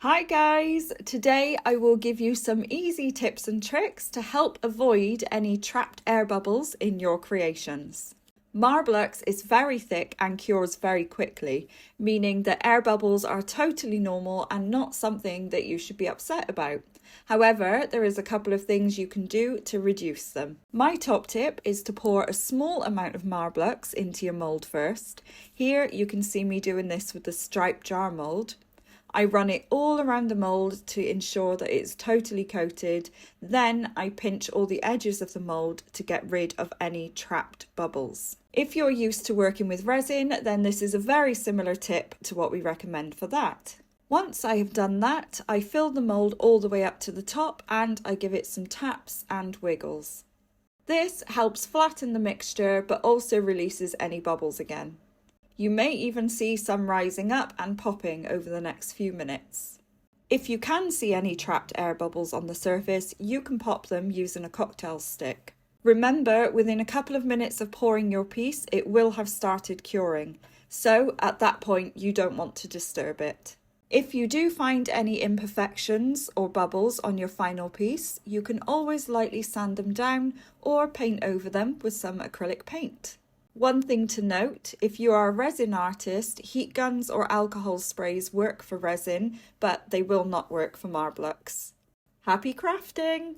Hi guys! Today I will give you some easy tips and tricks to help avoid any trapped air bubbles in your creations. Marblux is very thick and cures very quickly, meaning that air bubbles are totally normal and not something that you should be upset about. However, there is a couple of things you can do to reduce them. My top tip is to pour a small amount of Marbelux into your mould first. Here you can see me doing this with the striped jar mould. I run it all around the mould to ensure that it's totally coated. Then I pinch all the edges of the mould to get rid of any trapped bubbles. If you're used to working with resin, then this is a very similar tip to what we recommend for that. Once I have done that, I fill the mould all the way up to the top and I give it some taps and wiggles. This helps flatten the mixture but also releases any bubbles again. You may even see some rising up and popping over the next few minutes. If you can see any trapped air bubbles on the surface, you can pop them using a cocktail stick. Remember, within a couple of minutes of pouring your piece, it will have started curing, so at that point you don't want to disturb it. If you do find any imperfections or bubbles on your final piece, you can always lightly sand them down or paint over them with some acrylic paint. One thing to note, if you are a resin artist, heat guns or alcohol sprays work for resin, but they will not work for Marbelux. Happy crafting!